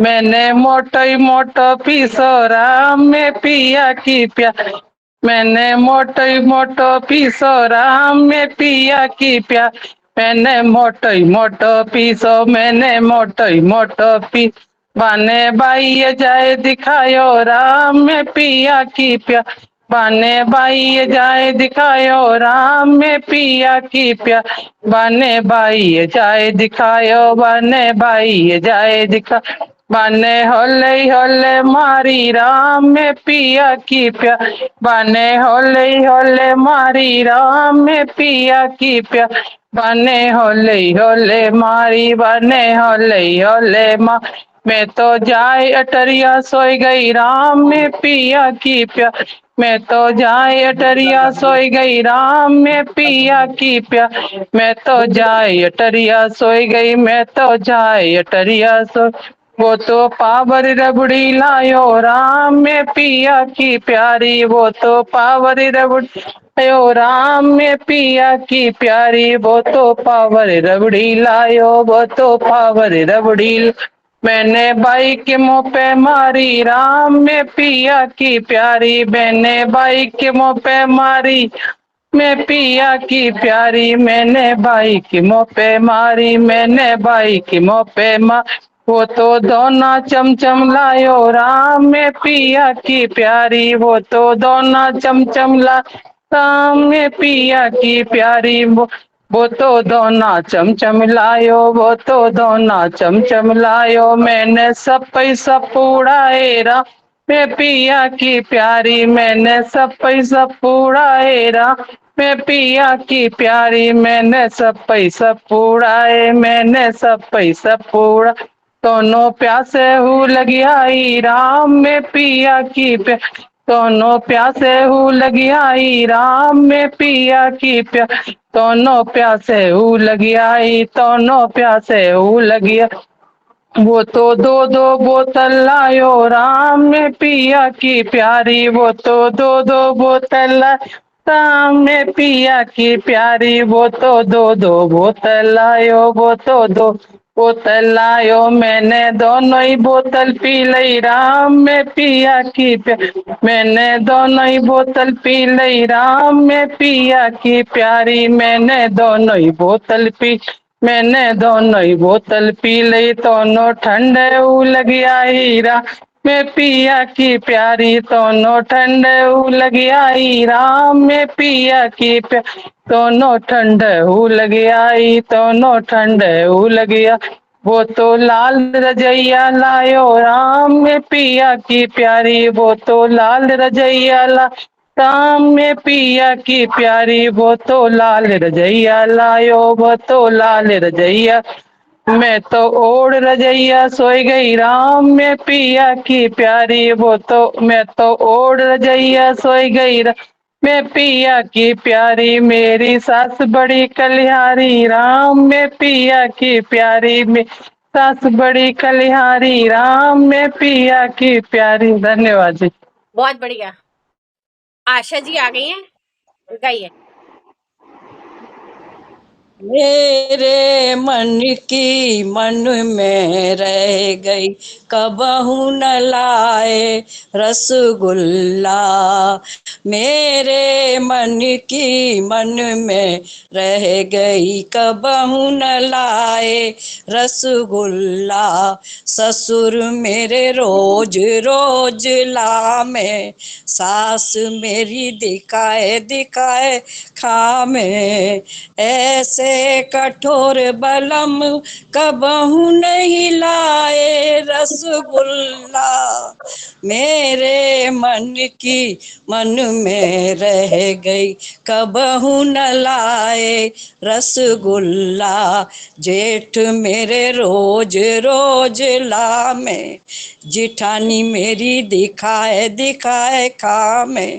मैंने मोटो ही मोटो पीसो राम में पिया की प्यार। मैंने मोटो ही मोटो पीसो राम में पिया की प्यार। मैंने मोटो ही मोटो पीसो, मैंने मोटो ही मोटो पी, बाने बाई जाए दिखायो राम में पिया की प्यार। बाने बाई जाए दिखायो राम में पिया की प्यार। बाने बाई जाए दिखायो, बाने बाई जाए दिखा, बाने होले होले मारी राम में पिया की प्यार। बाने होले होले मारी राम में पिया की प्यार। बाने होले होले मारी, बाने होले होले माँ, मैं तो जाए अटरिया सोई गई राम में पिया की प्यार। मैं तो जाए अटरिया सोई गई राम में पिया की प्यार। मैं तो जाए अटरिया सोई गई, मैं तो जाए अटरिया सो, वो तो पावर रबड़ी लायो राम में पिया की प्यारी। वो तो पावर रबड़ी लायो राम में पिया की प्यारी। वो तो पावर रबड़ी लायो, वो तो पावर रबड़ी। मैंने बाई के मुँह पे मारी राम में पिया की प्यारी। मैंने बाई के मुँह पे मारी मैं पिया की प्यारी। मैंने बाई के मुँह पे मारी, मैंने बाई के मुँह पे मार, वो तो दोना चमचम लायो राम में पिया की प्यारी। वो तो दोना चमचम ला राम में पिया की प्यारी। वो तो दोना चमचम लायो, वो तो दोना चमचम लायो, मैंने सब पैसा उड़ाए राम में पिया की प्यारी। मैंने सब पैसा उड़ाए राम में पिया की प्यारी। मैंने सब पैसा उड़ाए, मैंने सब पैसा उड़ा, दोनों प्यासे हूँ लगी आई राम में पिया की प्यारी। दोनों प्यासे हूँ लगी आई राम में पिया की प्यारी। दोनों प्यासे हूँ लगी आई, दोनों प्यासे हूँ लगी आई। वो तो 2-2 बोतल लायो राम में पिया की प्यारी। वो तो 2-2 बोतल लायो राम में पिया की प्यारी। वो तो 2-2 बोतल लायो, वो तो 2 बोतल लायो, मैंने दोनों ही बोतल पी लई राम में पिया की प्यारी। मैंने दोनों ही बोतल पी लई राम में पिया की प्यारी। मैंने दोनों ही बोतल पी, मैंने दोनों ही बोतल पी ली, दोनों ठंडे लगी आई राम में पिया की प्यारी। दोनों ठंडे लगी आई राम में पिया की प्यारी। दोनों ठंडे लगी आई, दोनों ठंडे लगी आई। वो तो लाल रजैया लायो राम में पिया की प्यारी। वो तो लाल रजैया ला राम में पिया की प्यारी। वो तो लाल रजैया लायो, वो तो लाल रजैया, मैं तो ओढ़ रजैया सोई गई राम में पिया की प्यारी। वो तो मैं तो ओढ़ रजैया सोई गई मैं पिया की प्यारी। मेरी सास बड़ी कलिहारी राम में पिया की प्यारी। मेरी सास बड़ी कलिहारी राम में पिया की प्यारी। धन्यवाद जी। बहुत बढ़िया। आशा जी आ गई हैं, गाइए। मेरे मन की मन में रह गई, कबहू न लाए रसगुल्ला। मेरे मन की मन में रह गई, कबहू न लाए रसगुल्ला। ससुर मेरे रोज रोज लामे, सास मेरी दिखाए दिखाए खामे। ऐसे कठोर बलम कबहू नहीं लाए रसगुल्ला। मेरे मन की मन में रह गई, कबहू न लाए रसगुल्ला। जेठ मेरे रोज रोज लामे, जिठानी मेरी दिखाए दिखाए खामे।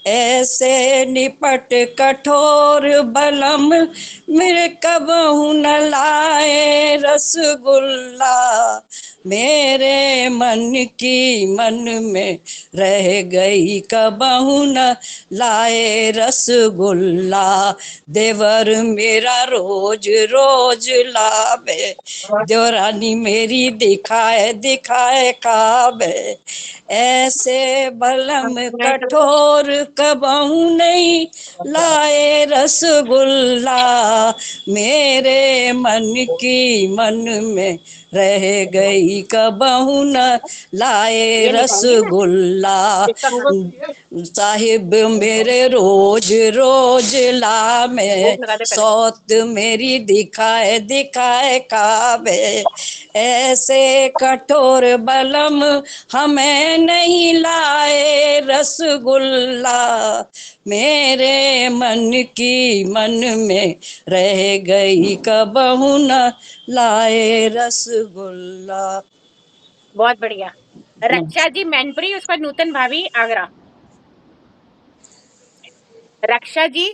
ऐसे निपट कठोर बलम मेरे कबहू न लाए रसगुल्ला। मेरे मन की मन में रह गई, कबहू न लाए रसगुल्ला। देवर मेरा रोज रोज लावे, देवरानी मेरी दिखाए दिखाए खावे। ऐसे बलम कठोर कबहू नहीं लाए रसगुल्ला। मेरे मन की मन में रह गई, कबहू न लाए रसगुल्ला। साहिब मेरे रोज रोज लामे, सौत मेरी दिखाए दिखाए खावे। ऐसे कठोर बलम हमें नहीं लाए रसगुल्ला। मेरे मन की मन में रह गई, कबहू न लाए रसगुल्ला। बहुत बढ़िया। रक्षा जी मैनपुरी, उसके बाद नूतन भाभी आगरा। रक्षा जी।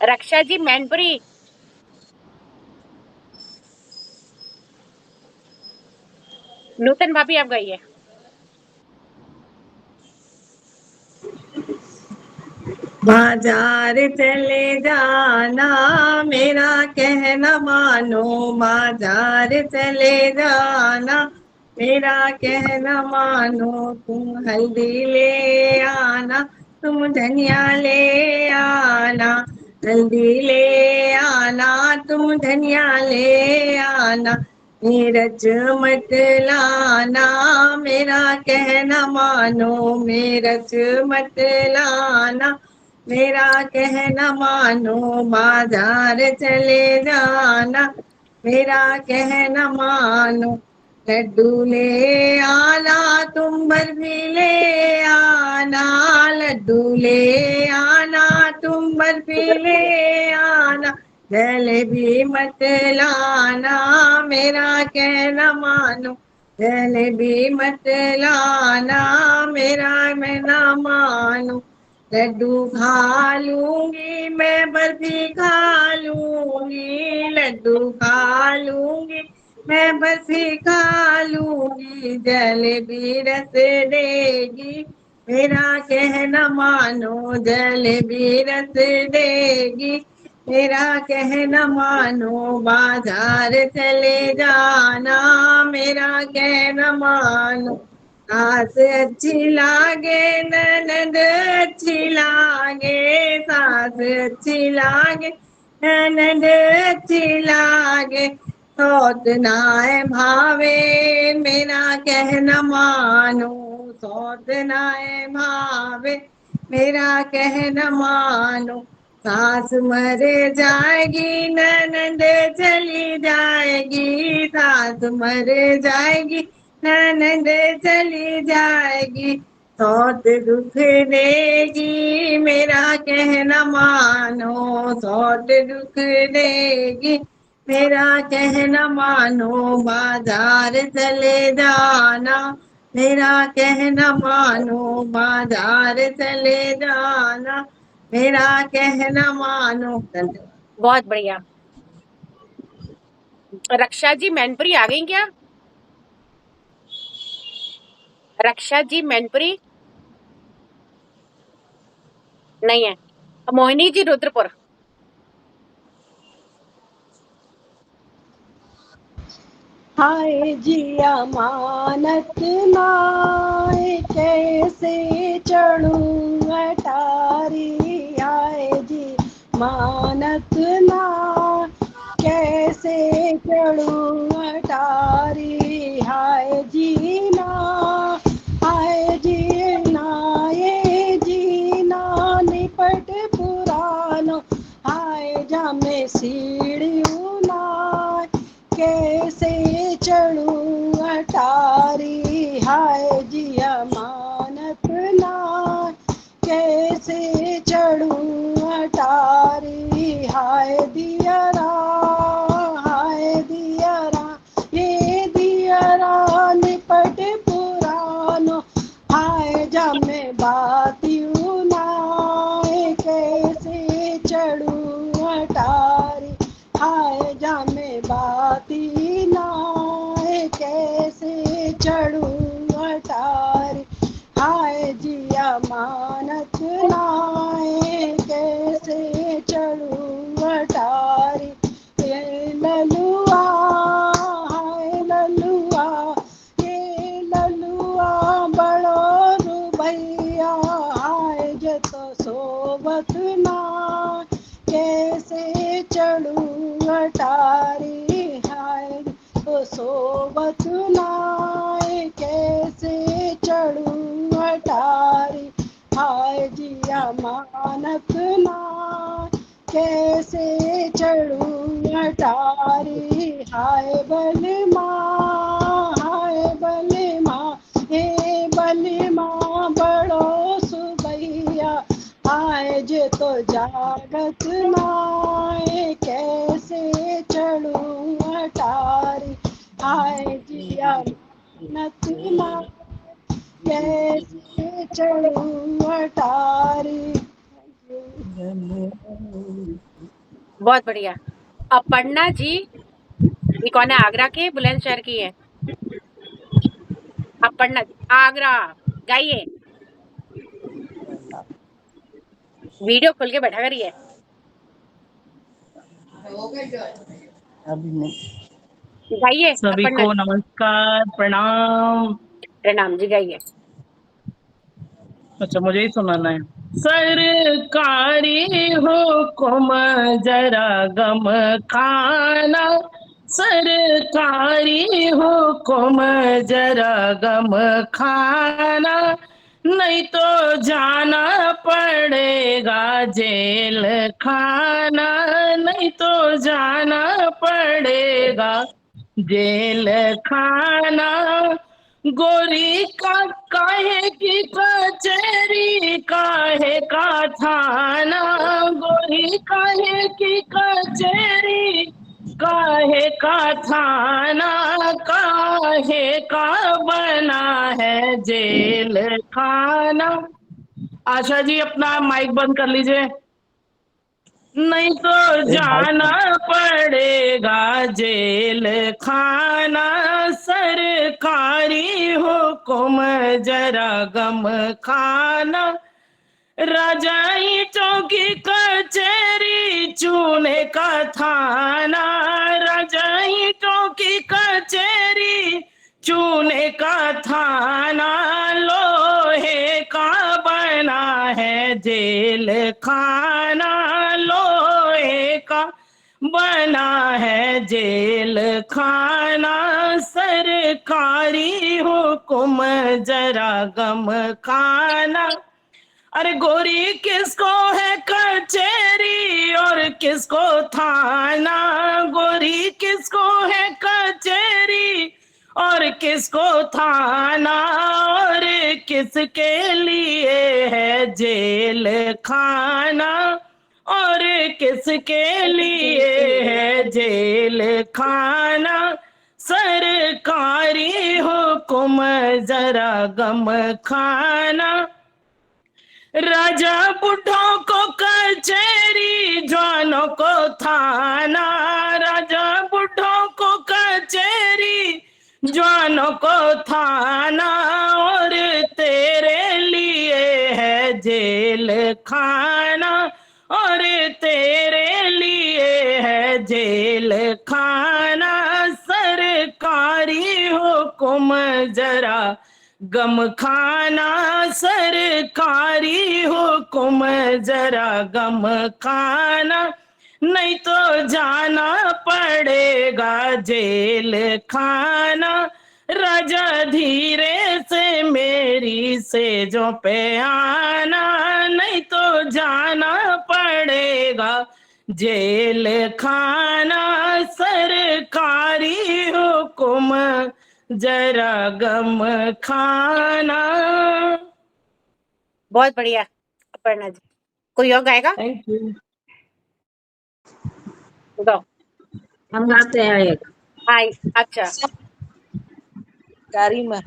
रक्षा जी मैनपुरी। नूतन भाभी आप गई है। बाजार चले जाना, मेरा कहना मानो। बाजार चले जाना, मेरा कहना मानो। तुम हल्दी ले आना, तुम धनिया ले आना। हल्दी ले आना, तुम धनिया ले आना। मिर्च मत लाना, मेरा कहना मानो। मिर्च मत लाना, मेरा कहना मानो। बाजार चले जाना, मेरा कहना मानो। लड्डू ले आना, तुम बर्फी ले आना। लड्डू ले आना, तुम बर्फी ले आना। जलेबी मत लाना, मेरा कहना मानो। जलेबी मत लाना, मेरा मैं ना मानो। लड्डू खा लूंगी मैं, बर्फी खा लूंगी। लड्डू खा लूंगी मैं, बर्फी खा लूंगी। जलेबी रस देगी, मेरा कहना मानो। जलेबी रस देगी, मेरा कहना मानो। बाजार चले जाना, मेरा कहना मानो। सास अच्छी लागे, ननद अच्छी लागे। सास अच्छी लागे, ननद अच्छी लागे। सौत नाय भावे, मेरा कहना मानो। सौत नाय भावे, मेरा कहना मानो। सास मर जाएगी, ननद चली जाएगी। सास मर जाएगी, ननद चली जाएगी। सौत दुख देगी, मेरा कहना मानो। सौत दुख देगी, मेरा कहना मानो। बाजार चले जाना, मेरा कहना मानो। बाजार चले जाना, मेरा कहना मानो। बहुत बढ़िया। रक्षा जी मैनपुरी आ गई क्या? रक्षा जी मैनपुरी। नहीं है। मोहिनी जी रुद्रपुर। हाय जिया मानत नाय कैसे चढ़ूं अटारी, हाय जी मानत ना कैसे चढ़ूं अटारी, हाय जीना हाय जीना ये जीना निपट पुरानो, हाय जामे सीढ़ियों ना कैसे चढ़ूं अटारी, हाय जिया मानत ना कैसे चढ़ूं अटारी, हाय दियरा ये दियरा निपट पुरानो, हाय जामे बातियों ना कैसे चढ़ूं अटारी, हाय जामे बाती नाय कैसे चढ़ूं अटारी, हाय जिया मानत नाय कैसे चढ़ूं अटारी, ये ललुआ हाय ललुआ ये ललुआ बड़ो रुबैया, हाय जतो सोबत ना कैसे चढ़ूं अटारी, हाय तो सोबत नाय कैसे चढ़ूं अटारी, हाय जिया मानत नाय कैसे चढ़ूं अटारी, हाय बलमा हे बलमा बड़ो सुबैया, हाय जे तो जागत नाय कैसे चढ़ूं अटारी, हाय जिया मानत नाय कैसे चढ़ूं अटारी। बहुत बढ़िया। अपर्णा जी, ये कौन है? आगरा के बुलंदशहर की है अपर्णा जी, आगरा। गाइए, वीडियो खोल के बैठा करिए। गाइए सभी अपर्णा को जी। नमस्कार, प्रणाम। प्रणाम जी, गाइए। अच्छा, मुझे ही सुनाना है। सरकारी हुक्म जरा गम खाना, सरकारी हुक्म जरा गम खाना, नहीं तो जाना पड़ेगा जेल खाना, नहीं तो जाना पड़ेगा जेल खाना, गोरी का काहे की कचहरी काहे का थाना, गोरी काहे की कचहरी काहे का थाना, काहे का बना है जेल खाना। आशा जी अपना माइक बंद कर लीजिए। नहीं तो जाना पड़ेगा जेल खाना, सरकारी हुक्म जरा गम खाना, राजाई चौकी कचहरी चूने का थाना, राजाई चौकी कचहरी चूने का थाना, लोहे का बना है जेल खाना, लोहे का बना है जेल खाना, सरकारी हुक्म जरा गम खाना। अरे गोरी किसको है कचहरी और किसको थाना, गोरी किसको है कचहरी और किसको थाना, और किसके लिए है जेल खाना, और किसके लिए है जेल खाना, सरकारी हुक्म जरा गम खाना, राजा बुढ़ों को कचहरी जवानों को थाना, राजा बुढ़ों को कचहरी जवानों को थाना, और तेरे लिए है जेल खाना। गम खाना सरकारी हुक्म जरा गम खाना, नहीं तो जाना पड़ेगा जेल खाना। राजा धीरे से मेरी सेजों पे आना, नहीं तो जाना पड़ेगा जेल खाना। सरकारी हुक्म जरा गम खाना। बहुत बढ़िया अपर्णा जी। कोई और गाएगा? Thank you. गाओ। हम गाते हैं एक। हाँ अच्छा गारी में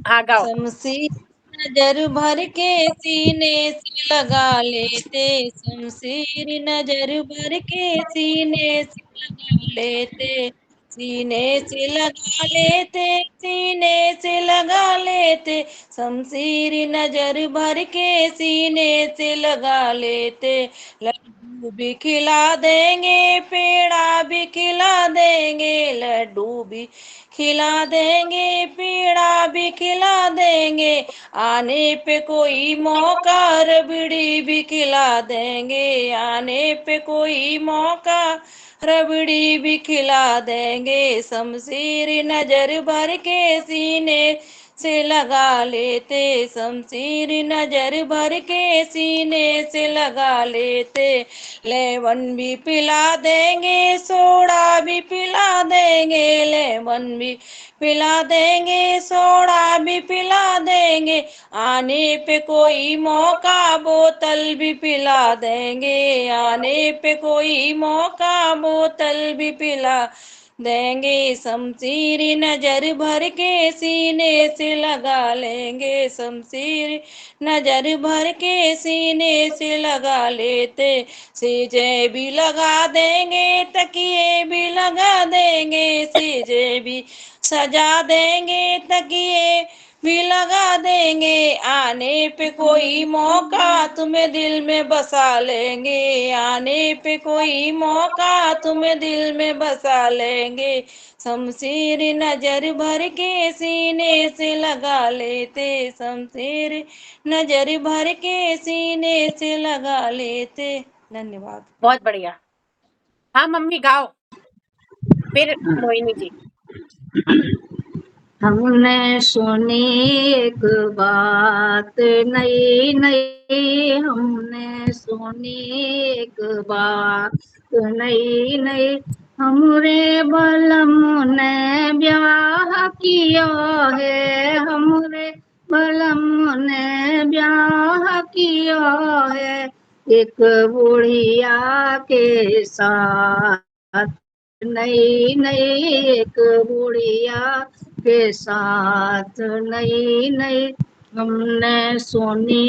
हाँ गाओ। शमशीर नजर भर के सीने से लगा लेते, शमशीर नजर भर के सीने से लगा लेते, सीने से लगा लेते, सीने से लगा लेते, शमशीर नजर भर के सीने से लगा लेते। लड्डू भी खिला देंगे, पेड़ा भी खिला देंगे, लड्डू भी खिला देंगे, पेड़ा भी खिला देंगे, आने पे कोई मौका रबड़ी भी खिला देंगे, आने पे कोई मौका रबड़ी भी खिला देंगे। शमशीर नजर भर के सीने से लगा लेते, शमशीर नजर भर के सीने से लगा लेते। लेमन भी पिला देंगे, सोडा भी पिला देंगे, लेमन भी पिला देंगे, सोडा भी पिला देंगे, आने पे कोई मौका बोतल भी पिला देंगे, आने पे कोई मौका बोतल भी पिला देंगे। शमशीर नजर भर के सीने से लगा लेंगे, शमशीर नजर भर के सीने से लगा लेते। सीजे भी लगा देंगे, तकिए भी लगा देंगे, सीजे भी सजा देंगे, तकिए भी लगा देंगे, आने पे कोई मौका तुम्हें दिल में बसा लेंगे, आने पे कोई मौका तुम्हें दिल में बसा लेंगे। शमशीर नजर भर के सीने से लगा लेते, शमशीर नजर भर के सीने से लगा लेते। धन्यवाद। बहुत बढ़िया। हाँ मम्मी गाओ, फिर मोहिनी जी। हमने सुनी एक बात नई नई, हमने सुनी एक बात नई नई, हमरे बलम ने ब्याह किया है, हमरे बलम ने ब्याह किया है, एक बुढ़िया के साथ नई नई, एक बुढ़िया के साथ नई नई, हमने सुनी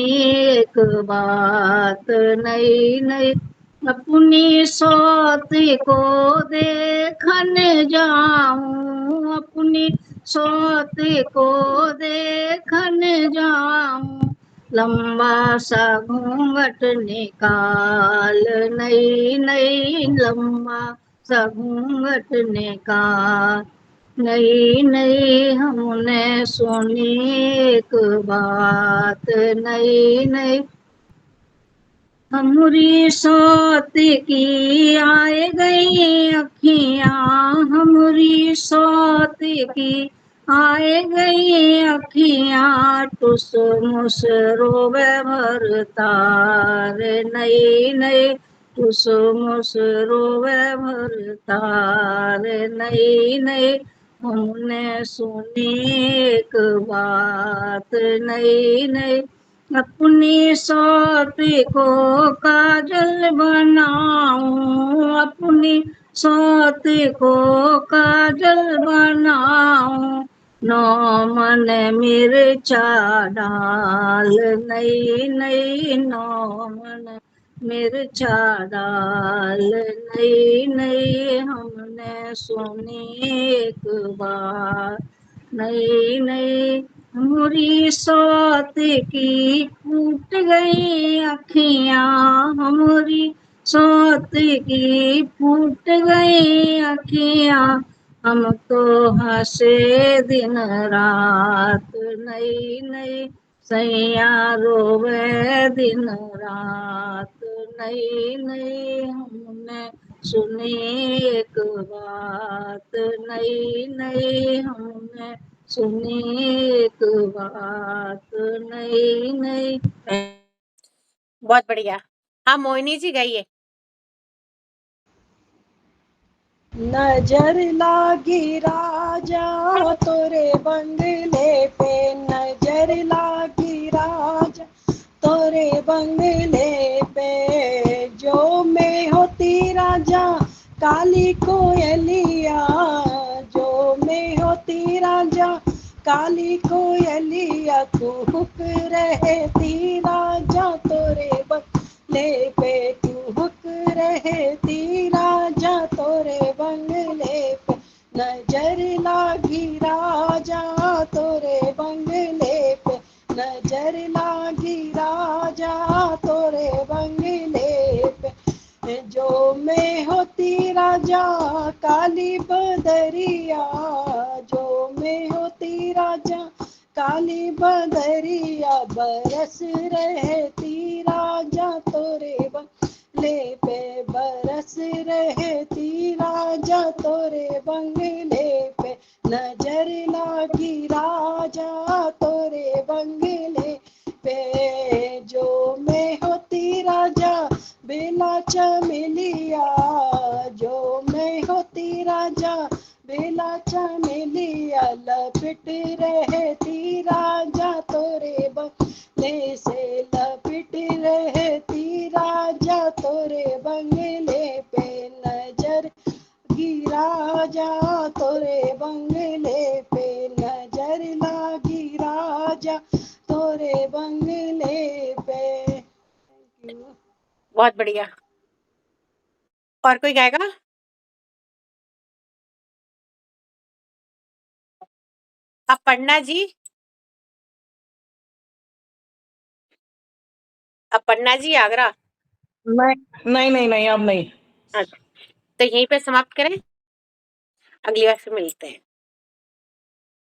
एक बात नई नई, अपनी सौत को देखने जाऊं, अपनी सौत को देखने जाऊं, लंबा सा घूंघट निकाल नई नई, लंबा सा घूंघट निकाल नई नई, हमने सुनी एक बात नई नई, हमरी सौत की आए गई अखियां, हमरी सौत की आए गई अखियां, टुस मुस रोवे भरतार नई नई, टुस मुस रोवे भरतार नई नई, हमने सुनी एक बात नई नई, अपनी सौत को काजल बनाऊं, अपनी सौत को काजल बनाऊं, नौ मन मिर्चा डाल नई नई, नौ मन मिर्चा डाल नई नई, हमने सुनी एक बात नई नई, हमरी सौत की फूट गई अखियां, हमरी सौत की फूट गई अखियां, हम तो हंसे दिन रात, नई नई सैया रोवे दिन रात, नई नई हमने सुनी एक बात, नई नई हमने सुनी एक बात, नई नई। बहुत बढ़िया। हाँ मोहिनी जी गाइए। नजर लागी राजा तोरे बंगले पे, नजर लागी राजा तोरे बंगले पे, जो मैं होती राजा काली कोयलिया, जो मैं होती राजा काली कोयलिया, कुहुक रहती राजा तोरे बंगले पे, कुहुक रहती राजा तोरे बंगले पे, नजर लागी राजा तोरे बंगले पे, नजर लागी राजा तोरे बंगले पे, जो मैं होती राजा काली बदरिया, जो मैं होती राजा काली बदरिया, बरस रहती राजा तोरे बंगले पे, बरस रहती राजा तोरे बंगले पे, नजर लागी राजा तोरे बंगले पे, जो मैं होती राजा बेला चमेलिया, जो मैं होती राजा बेला चमेलिया, लपट रहती राजा तोरे बंगले से, लपट रहती राजा तोरे बंगले पे, नजर लागी राजा तोरे बंगले पे, नजर लागी राजा तोरे बंगले पे। Thank you. बहुत बढ़िया। और कोई गाएगा? अपर्णा जी, अपर्णा जी आगरा। नहीं अब नहीं। अच्छा, तो यहीं पे समाप्त करें, अगली बार फिर मिलते हैं।